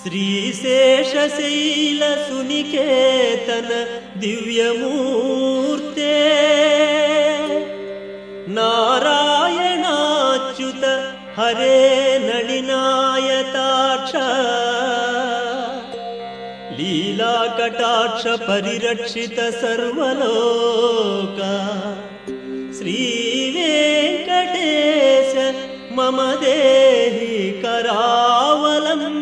श्रीशेषशैलसुनिकेतन दिव्यमूर्ते नारायणाच्युत हरे नलिनायताक्ष लीलाकटाक्ष परिरक्षित सर्वलोक श्रीवेंकटेश मम देहि करावलम्बम्।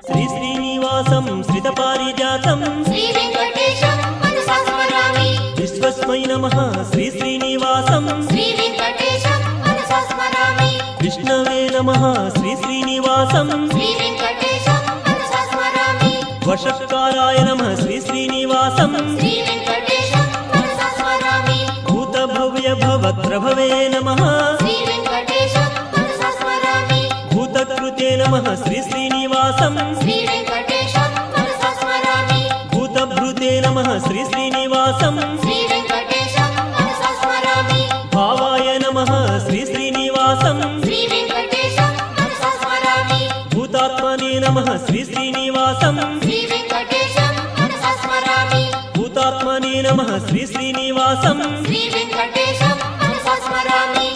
श्री श्रीनिवासं श्रितपारिजातं श्री वेंकटेशं मनसा स्मरामि। विश्वस्मै नमः श्री श्रीनिवासं श्री वेंकटेशं मनसा स्मरामि। विष्णवे नमः श्री श्रीनिवासं श्री वेंकटेशं मनसा स्मरामि। वषट्काराय नमः श्री श्रीनिवासं श्री वेंकटेशं मनसा स्मरामि। भूतभव्य भवत्रभवे नमः श्री वेंकटेशं मनसा स्मरामि। भूतकृते नमः श्री श्रीनिवासं श्री वेंकटेशं मनसा स्मरामि। भूतभृते नमः श्री श्रीनिवासं श्री वेंकटेशं मनसा स्मरामि। भावाय नमः श्री श्रीनिवासं श्री वेंकटेशं मनसा स्मरामि। भूतात्मने नमः श्री श्रीनिवासं श्री वेंकटेशं मनसा स्मरामि। भूतात्मने नमः श्री श्रीनिवासं श्री वेंकटेशं मनसा स्मरामि।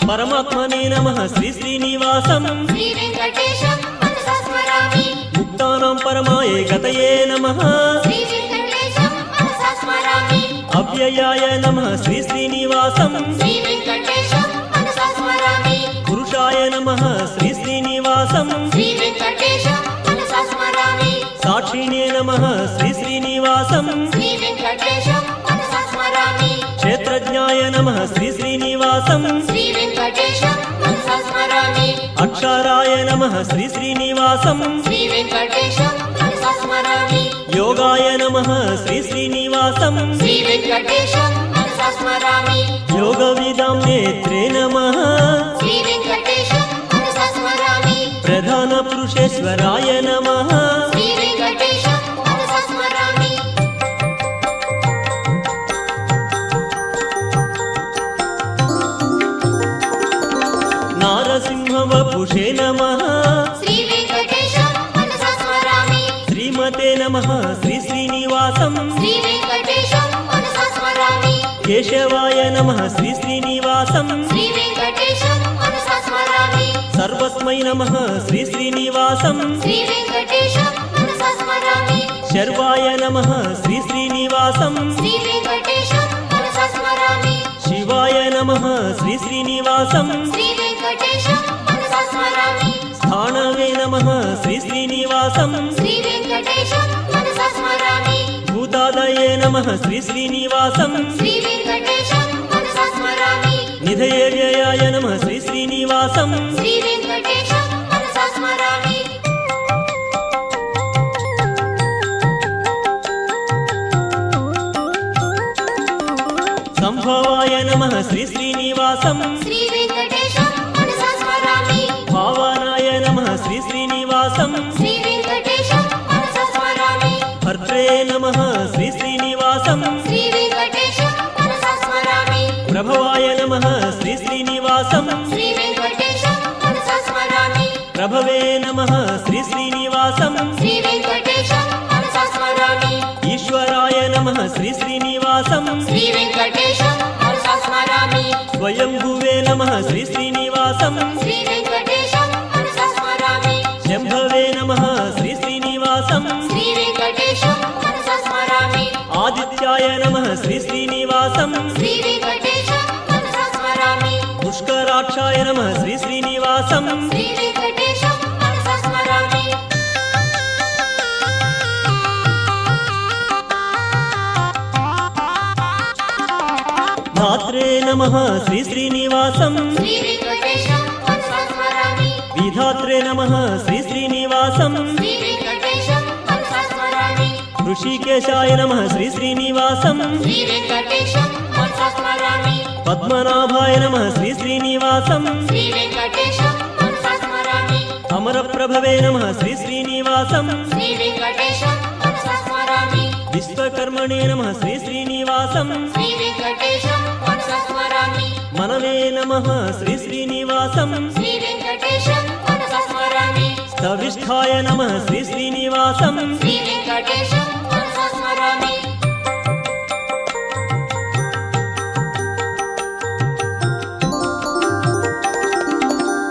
परमात्मने नमः श्री श्रीनिवासं श्री वेंकटेशं मनसा स्मरामि। मुक्तानां परमाय गतये नमः श्री वेंकटेशं मनसा स्मरामि। अव्ययाय नमः श्री श्रीनिवासं श्री वेंकटेशं मनसा स्मरामि। पुरुषाय नमः श्री श्रीनिवासं श्री वेंकटेशं मनसा स्मरामि। साक्षिणे नमः श्री श्रीनिवासं श्री वेंकटेशं मनसा स्मरामि। क्षेत्रज्ञाय नमः श्री श्रीनिवासं श्री वेंकटेशं मनसा स्मरामि। अक्षराय नमः श्री श्रीनिवासं श्री वेंकटेशं मनसा स्मरामि। योगाय नमः श्री श्रीनिवासं श्री वेंकटेशं मनसा स्मरामि। योगविदां नेत्रे नमः श्री वेंकटेशं मनसा स्मरामि। प्रधानपुरुषेश्वराय नमः श्री वेंकटेशं मनसा स्मरामि। नारसिंहवपुषे नमः श्री वेंकटेशं मनसा स्मरामि। श्रीमते नमः श्री श्रीनिवासं श्री वेंकटेशं मनसा स्मरामि। केशवाय नमः श्री श्रीनिवासं श्री वेंकटेशं मनसा स्मरामि। सर्वस्मै नमः श्री श्रीनिवासं श्री वेंकटेशं मनसा स्मरामि। शर्वाय नमः श्री श्रीनिवासं श्री वेंकटेशं मनसा स्मरामि। शिवाय नमः श्री श्रीनिवासं श्री वेंकटेशं मनसा स्मरामि। स्थाणवे नमः श्री श्रीनिवासं श्री वेंकटेशं मनसा स्मरामि। भूतादये नमः श्री श्रीनिवासं श्री वेंकटेशं मनसा स्मरामि। निधये व्ययाय नमः श्री श्रीनिवासं श्री वेंकटेशं मनसा स्मरामि। संभवाय नमः श्री श्रीनिवासं श्री वेंकटेशं मनसा स्मरामि। भावानाय नमः श्री श्रीनिवासं श्री वेंकटेशं मनसा स्मरामि। भर्त्रे नमः श्री श्रीनिवासं श्री वेंकटेशं मनसा स्मरामि। प्रभवाय नमः श्री श्रीनिवासं श्री वेंकटेशं मनसा स्मरामि। प्रभवे नमः श्री श्रीनिवासं श्री वेंकटेशं मनसा स्मरामि। ईश्वराय नमः श्री श्रीनिवासं श्री वेंकटेशं मनसा स्मरामि। स्वयंभुवे नमः श्री श्रीनिवासं श्री वेंकटेशं मनसा स्मरामि। शंभवे नमः श्री श्रीनिवासं श्री वेंकटेशं मनसा स्मरामि। आदित्याय नमः श्री श्रीनिवासं श्री वेंकटेशं मनसा स्मरामि। पुष्कराक्षाय नमः श्री श्रीनिवासं श्री वेंकटेशं मनसा स्मरामि। धात्रे नमः श्री श्रीनिवासं श्री वेंकटेशं मनसा स्मरामि। विधात्रे नमः श्री श्रीनिवासं श्री वेंकटेशं मनसा स्मरामि। ऋषिकेशाय नमः श्री श्रीनिवासं श्री वेंकटेशं मनसा स्मरामि। पद्मनाभाय नमः श्री श्रीनिवासं श्री वेंकटेशं मनसा स्मरामि। అమరప్రభవే నమః శ్రీ శ్రీనివాసం శ్రీ వెంకటేశం మనసా స్మరామి విశ్వకర్మణే నమః శ్రీ శ్రీనివాసం శ్రీ వెంకటేశం మనసా స్మరామి మనవే నమః శ్రీ శ్రీనివాసం శ్రీ వెంకటేశం మనసా స్మరామి స్థవిష్ఠాయ నమః శ్రీ శ్రీనివాసం శ్రీ వెంకటేశం మనసా స్మరామి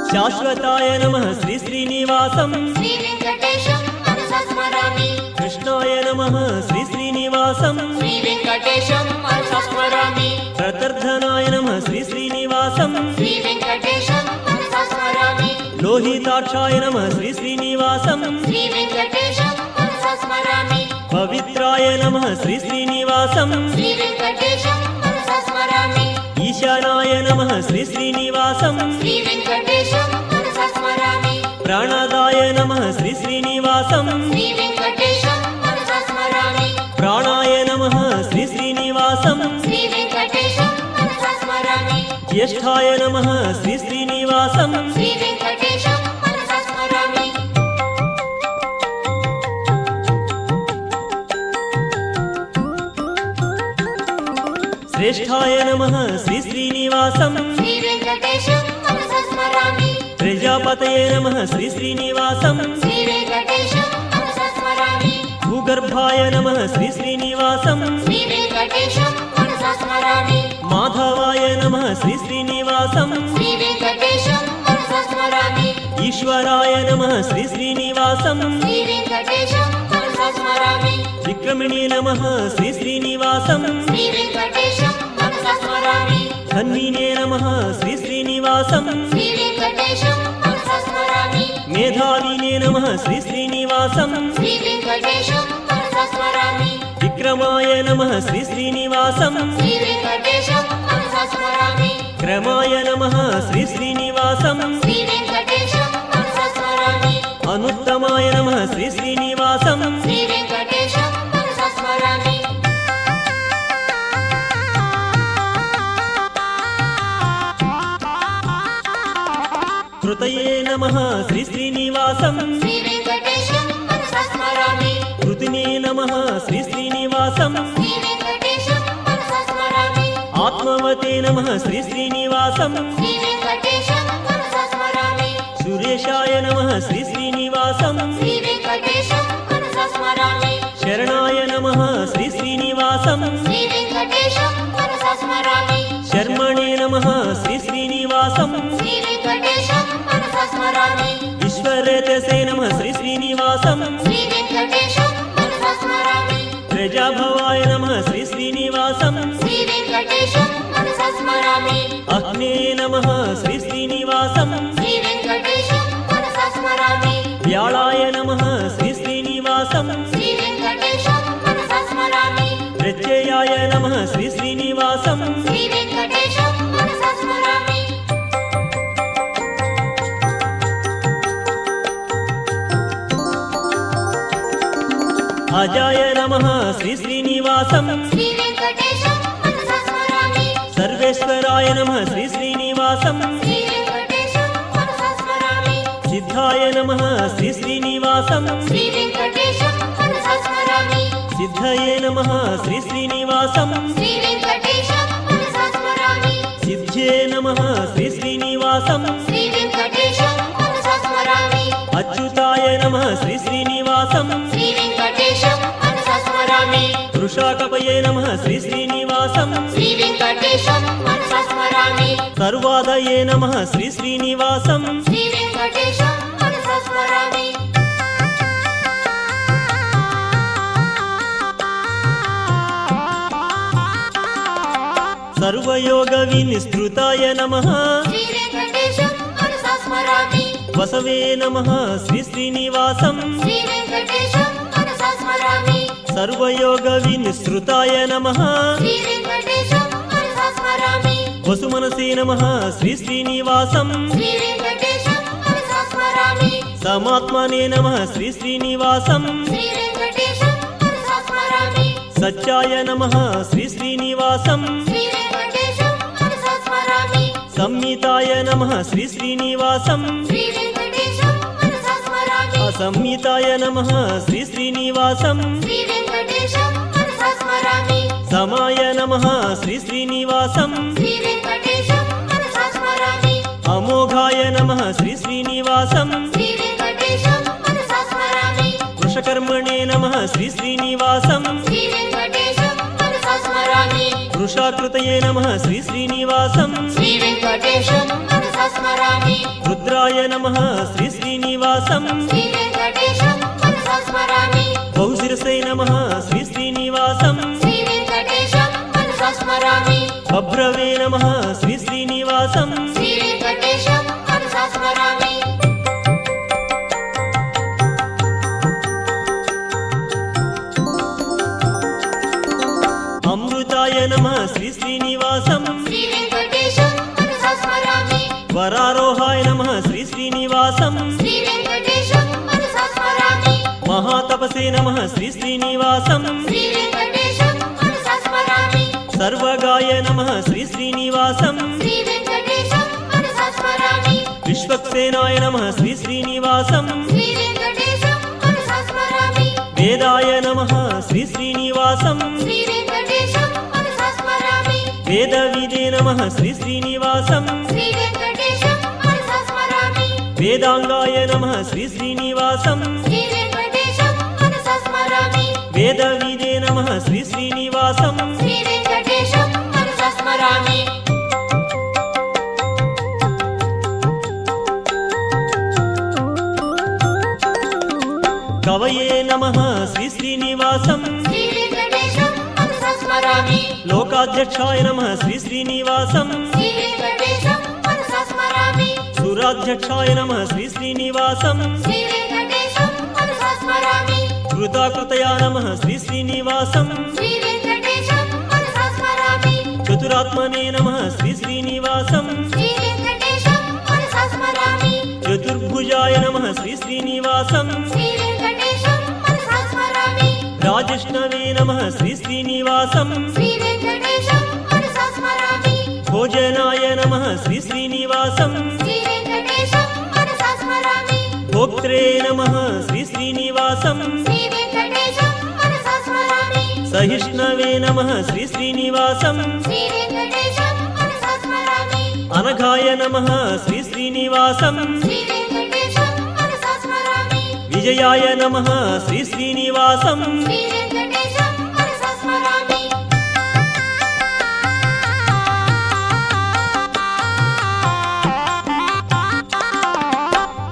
శాశ్వతాయ నమః శ్రీ శ్రీనివాసం శ్రీ వెంకటేశం మనసా స్మరామి కృష్ణాయ నమః శ్రీ శ్రీనివాసం శ్రీ వెంకటేశం మనసా స్మరామి ప్రతర్ధనాయ నమః శ్రీ శ్రీనివాసం శ్రీ వెంకటేశం మనసా స్మరామి లోహితాక్షాయ నమః శ్రీ శ్రీనివాసం శ్రీ వెంకటేశం మనసా స్మరామి పవిత్రాయ నమః శ్రీ శ్రీనివాసం శ్రీ వెంకటేశం మనసా స్మరామి ఈశానాయ నమః శ్రీ శ్రీనివాసం శ్రీ వెంకటేశం మనసా స్మరామి ప్రాణదాయ నమః శ్రీ శ్రీనివాసం శ్రీ వెంకటేశం మనసా స్మరామి ప్రాణాయ నమః శ్రీ శ్రీనివాసం శ్రీ వెంకటేశం మనసా స్మరామి జ్యేష్ఠాయ నమః శ్రీ శ్రీనివాసం శ్రీ వెంకటేశం మనసా స్మరామి శ్రేష్ఠాయ నమః శ్రీ శ్రీనివాసం శ్రీ వెంకటేశం మనసా స్మరామి ప్రజాపతయే నమః శ్రీ శ్రీనివాసం శ్రీ వెంకటేశం మనసా స్మరామి భూగర్భాయ నమః శ్రీ శ్రీనివాసం శ్రీ వెంకటేశం మనసా స్మరామి మాధవాయ నమః శ్రీ శ్రీనివాసం శ్రీ వెంకటేశం మనసా స్మరామి ఈశ్వరాయ నమః శ్రీ శ్రీనివాసం శ్రీ వెంకటేశం మనసా స్మరామి విక్రమిణే నమః శ్రీ శ్రీనివాసం శ్రీ వెంకటేశం మనసా స్మరామి ధన్వినే నమః శ్రీ శ్రీనివాసం శ్రీ వెంకటేశం మనసా స్మరామి మేధావినే నమః శ్రీ శ్రీనివాసం శ్రీ వెంకటేశం మనసా స్మరామి విక్రమాయ నమః శ్రీ శ్రీనివాసం శ్రీ వెంకటేశం మనసా స్మరామి క్రమాయ నమః శ్రీ శ్రీనివాసం శ్రీ వెంకటేశం మనసా స్మరామి అనుత్తమాయ నమః శ్రీ శ్రీనివాసం శ్రీ వెంకటేశం మనసా స్మరామి కృతయే నమః శ్రీ శ్రీనివాసం శ్రీ వెంకటేశం మనసా స్మరామి కృతినే నమః శ్రీ శ్రీనివాసం శ్రీ వెంకటేశం మనసా స్మరామి ఆత్మవతే నమః శ్రీ శ్రీనివాసం శ్రీ వెంకటేశం మనసా స్మరామి సురేశాయ నమః శ్రీ శ్రీనివాసం శ్రీ వెంకటేశం మనసా స్మరామి శరణాయ నమః శ్రీ శ్రీనివాసం శ్రీ వెంకటేశం మనసా స్మరామి శర్మణే నమః శ్రీ శ్రీనివాసం శ్రీ వెంకటేశం మనసా స్మరామి ఈశ్వరేతసే నమః శ్రీ శ్రీనివాసం శ్రీ వెంకటేశం మనసా స్మరామి ప్రజాభవాయ నమః శ్రీ శ్రీనివాసం శ్రీ వెంకటేశం మనసా స్మరామి అగ్నే నమః శ్రీ శ్రీనివాసం శ్రీ వెంకటేశం మనసా స్మరామి వ్యాళాయ నమః శ్రీ శ్రీనివాసం శ్రీ వెంకటేశం మనసా స్మరామి ప్రత్యయాయ నమః శ్రీ శ్రీనివాసం శ్రీ వెంకటేశం మనసా స్మరామి అజాయ నమః శ్రీ శ్రీనివాసం శ్రీ వెంకటేశం మనసా స్మరామి సర్వేశ్వరాయ నమః శ్రీ శ్రీనివాసం శ్రీ వెంకటేశం మనసా స్మరామి సిద్ధాయ నమః శ్రీ శ్రీనివాసం శ్రీ వెంకటేశం మనసా స్మరామి సిద్ధయే నమః శ్రీ శ్రీనివాసం శ్రీ వెంకటేశం మనసా స్మరామి సిద్ధ్యే నమః శ్రీ శ్రీనివాసం శ్రీ వెంకటేశం మనసా స్మరామి అచ్యుతాయ నమః శ్రీ శ్రీనివాసం శ్రీ వెంకటేశం మనసా స్మరామి వృషాకపయే నమః శ్రీ శ్రీనివాసం శ్రీ వెంకటేశం మనసా స్మరామి సర్వాదయే నమః శ్రీ శ్రీనివాసం శ్రీ వెంకటేశం మనసా స్మరామి సర్వయోగ వినిస్తృతాయ నమః శ్రీ వెంకటేశం మనసా స్మరామి వసవే నమః శ్రీ శ్రీనివాసం శ్రీ వెంకటేశం మనసా స్మరామి సర్వయోగ వినిస్తృతాయ నమః శ్రీ వెంకటేశం మనసా స్మరామి వసుమనసే నమః శ్రీ శ్రీనివాసం శ్రీ వెంకటేశం మనసా స్మరామి సమాత్మనే నమః శ్రీ శ్రీనివాసం శ్రీ వెంకటేశం మనసా స్మరామి సత్యాయ నమః శ్రీ శ్రీనివాసం శ్రీ వెంకటేశం మనసా స్మరామి సంహితాయ నమః శ్రీ శ్రీనివాసం శ్రీ వెంకటేశం మనసా సంహితాయ నమః శ్రీ శ్రీనివాసం శ్రీ వెంకటేశం మనసా స్మరామి సమాయ నమః శ్రీ శ్రీనివాసం శ్రీ వెంకటేశం మనసా స్మరామి అమోఘాయ నమః శ్రీ శ్రీనివాసం శ్రీ వెంకటేశం మనసా స్మరామి వృషకర్మణే నమః శ్రీ శ్రీనివాసం శ్రీ వెంకటేశం మనసా స్మరామి వృషాకృతయే నమః శ్రీ శ్రీనివాసం శ్రీ వెంకటేశం మనసా స్మరామి రుద్రాయ నమః శ్రీ శ్రీనివాసం శ్రీ వెంకటేశం మనసా స్మరామి బహుశిరసే నమః శ్రీ శ్రీనివాసం శ్రీ వెంకటేశం మనసా స్మరామి అభ్రవే నమః శ్రీ శ్రీనివాసం శ్రీ వెంకటేశం మనసా స్మరామి అమృతాయ నమః శ్రీ శ్రీనివాసం శ్రీ వెంకటేశం మనసా స్మరామి వరారోహాయ నమః శ్రీ శ్రీనివాసం శ్రీ వెంకటేశం మనసా స్మరామి మహాతపసే నమః శ్రీ శ్రీనివాసం శ్రీ వెంకటేశం మనసా స్మరామి సర్వగాయ నమః శ్రీ శ్రీనివాసం శ్రీ వెంకటేశం మనసా స్మరామి విశ్వక్సేనాయ నమః శ్రీ శ్రీనివాసం శ్రీ వెంకటేశం మనసా స్మరామి వేదాయ నమః శ్రీ శ్రీనివాసం శ్రీ వెంకటేశం మనసా స్మరామి వేదవిదే నమః శ్రీ శ్రీనివాసం శ్రీ వెంకటేశం మనసా స్మరామి వేదాంగాయ నమః శ్రీ శ్రీనివాసం శ్రీ వెంకటేశం మనసా స్మరామి వేదవిదే నమః శ్రీ శ్రీనివాసం శ్రీ వెంకటేశం మనసా స్మరామి కవయే నమః శ్రీ శ్రీనివాసం శ్రీ వెంకటేశం మనసా స్మరామి లోకాధ్యక్షాయ నమః శ్రీ శ్రీనివాసం శ్రీ వెంకటేశం మనసా స్మరామి సురాధ్యక్షాయ నమః శ్రీ శ్రీనివాసం శ్రీ వెంకటేశం మనసా స్మరామి కృతాకృతయా నమః శ్రీ శ్రీనివాసం శ్రీ వెంకటేశం మనసా స్మరామి చతురాత్మనే నమః శ్రీ శ్రీనివాసం శ్రీ వెంకటేశం మనసా స్మరామి చతుర్భుజాయ నమః శ్రీ శ్రీనివాసం శ్రీ వెంకటేశం మనసా స్మరామి రాజిష్ణవే నమః శ్రీ శ్రీనివాసం శ్రీ వెంకటేశం మనసా స్మరామి భోజనాయ నమః శ్రీ శ్రీనివాసం శ్రీ వెంకటేశం మనసా స్మరామి భోక్త్రే నమః శ్రీ శ్రీనివాసం శ్రీ వెంకటేశం మనసా స్మరామి సహిష్ణవే నమః శ్రీ శ్రీనివాసం శ్రీ వెంకటేశం మనసా స్మరామి అనఘాయ నమః శ్రీ శ్రీనివాసం శ్రీ వెంకటేశం మనసా స్మరామి విజయాయ నమః శ్రీ శ్రీనివాసం శ్రీ వెంకటేశం మనసా స్మరామి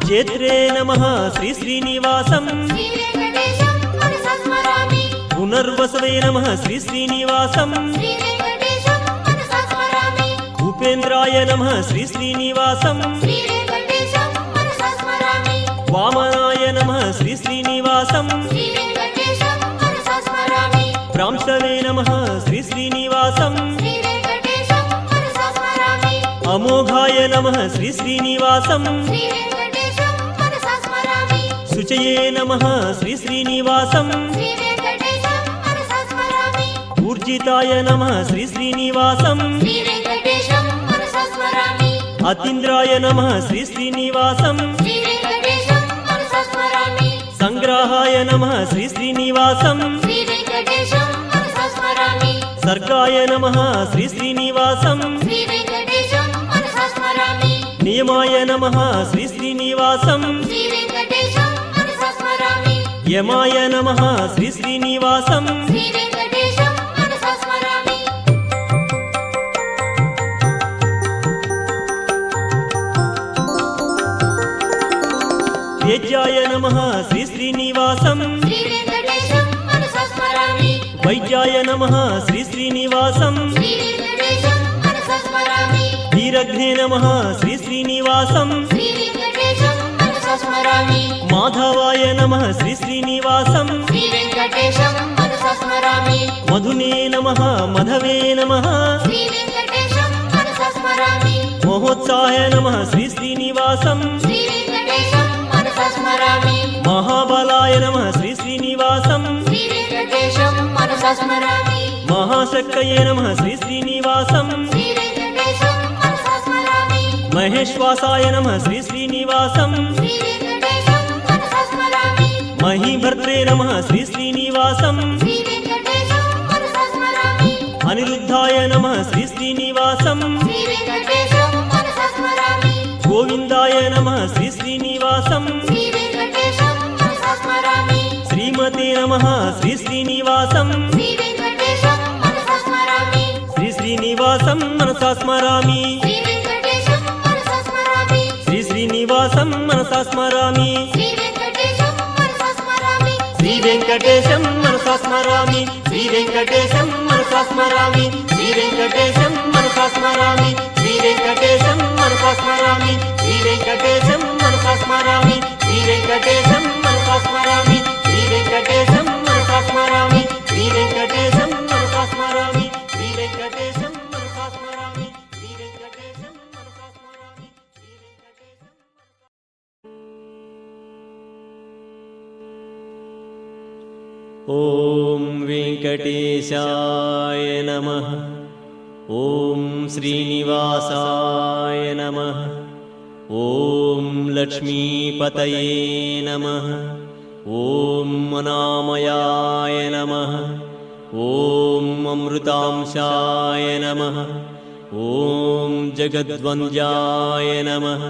జేత్రే నమః శ్రీ శ్రీనివాసం శ్రీ వెంకటేశం మనసా స్మరామి పునర్వసవే నమః శ్రీ శ్రీనివాసం శ్రీ వెంకటేశం మనసా స్మరామి ఉపేంద్రాయ నమః శ్రీ శ్రీనివాసం శ్రీ వెంకటేశం మనసా స్మరామి వామనాయ నమః శ్రీ శ్రీనివాసం శ్రీ వెంకటేశం మనసా స్మరామి ప్రాంశవే నమః శ్రీ శ్రీనివాసం శ్రీ వెంకటేశం మనసా స్మరామి అమోఘాయ నమః శ్రీ శ్రీనివాసం శ్రీ వెంకటేశం మనసా స్మరామి శుచయే నమః శ్రీ శ్రీనివాసం శ్రీ వెంకటేశం మనసా స్మరామి ఊర్జితాయ నమః శ్రీ శ్రీనివాసం శ్రీ వెంకటేశం మనసా స్మరామి అతీంద్రాయ నమః శ్రీ శ్రీనివాసం శ్రీ వెంకటేశం మనసా స్మరామి సంగ్రాహాయ నమః శ్రీ శ్రీనివాసం శ్రీ వెంకటేశం మనసా స్మరామి సర్గాయ నమః శ్రీ శ్రీనివాసం శ్రీ వెంకటేశం మనసా స్మరామి నియమాయ నమః శ్రీ శ్రీనివాసం శ్రీ వెంకటేశం మనసా స్మరామి యమాయ నమః శ్రీ శ్రీనివాసం శ్రీ వెంకటేశం మనసా స్మరామి వేద్యాయ నమః శ్రీ శ్రీనివాసం శ్రీ వెంకటేశం మనసా స్మరామి వైద్యాయ నమః శ్రీ శ్రీనివాసం శ్రీ వెంకటేశం మనసా స్మరామి వీరఘ్నే నమః శ్రీ శ్రీనివాసం శ్రీ వెంకటేశం మనసా స్మరామి మాధవాయ నమః శ్రీ శ్రీనివాసం శ్రీ వెంకటేశం మనసా స్మరామి మధునే నమః మధవే నమః శ్రీ వెంకటేశం మనసా స్మరామి మహోత్సాయ నమః శ్రీ శ్రీనివాసం శ్రీ వెంకటేశం మనసా స్మరామి మహాబలాయ నమః శ్రీ శ్రీనివాసం శ్రీ వెంకటేశం మనసా స్మరామి మహాశక్తయే నమః శ్రీ శ్రీనివాసం శ్రీ వెంకటేశం మనసా స్మరామి మహేశ్వాసాయ నమః శ్రీ శ్రీనివాసం శ్రీ వెంకటేశం మనసా స్మరామి महीभर्त्रे नमः श्री श्रीनिवासम् श्री वेङ्कटेशं मनसा स्मरामि अनिरुद्धाय नमः श्री श्रीनिवासम् श्री वेङ्कटेशं मनसा स्मरामि गोविन्दाय नमः श्री श्रीनिवासम् श्री वेङ्कटेशं मनसा स्मरामि श्रीमते नमः श्री श्रीनिवासम् श्री वेङ्कटेशं मनसा स्मरामि श्री श्रीनिवासं मनसा स्मरामि श्री वेङ्कटेशं मनसा स्मरामि श्री श्रीनिवासं मनसा स्मरामि श्री वेङ्कटेशं मनसा स्मरामि श्री वेङ्कटेशं मनसा स्मरामि श्री वेङ्कटेशं मनसा स्मरामि श्री वेङ्कटेशं मनसा स्मरामि श्री वेङ्कटेशं मनसा स्मरामि श्री वेङ्कटेशं मनसा स्मरामि श्री वेङ्कटेशं मनसा स्मरामि श्री वेङ्कटेशं मनसा स्मरामि श्री वेङ्कटेशं मनसा स्मरामि श्री वेङ्कटेशं मनसा स्मरामि श्री वेङ्कटेशं मनसा स्मरामि श्री वेङ्कटेशं ॐ वेङ्कटेशाय नमः ॐ श्रीनिवासाय नमः ॐ लक्ष्मीपतये नमः ॐ अनामयाय नमः ॐ अमृतांशाय नमः ॐ जगद्वन्द्याय नमः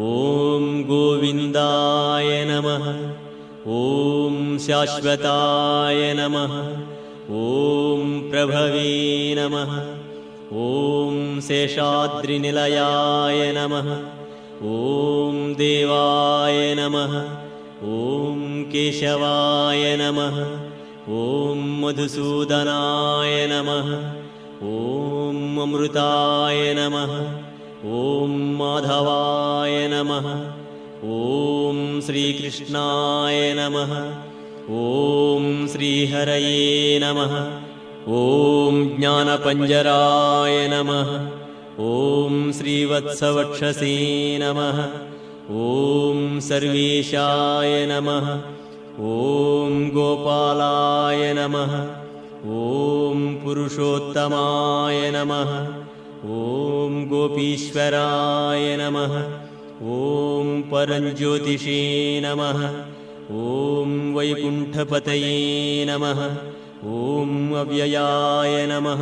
ॐ गोविन्दाय नमः ॐ शाश्वताय नमः ॐ प्रभवे नमः ॐ शेषाद्रिनिलयाय नमः ॐ देवाय नमः ॐ केशवाय नमः ॐ मधुसूदनाय नमः ॐ अमृताय नमः ॐ माधवाय नमः ॐ श्रीकृष्णाय नमः ॐ श्रीहरये नमः ॐ ज्ञानपञ्जराय नमः ॐ श्रीवत्सवक्षसे नमः ॐ सर्वेशाय नमः ॐ गोपालाय नमः ॐ पुरुषोत्तमाय नमः ॐ गोपीश्वराय नमः ॐ परञ्ज्योतिषे नमः ॐ वैकुण्ठपतये नमः ॐ अव्ययाय नमः।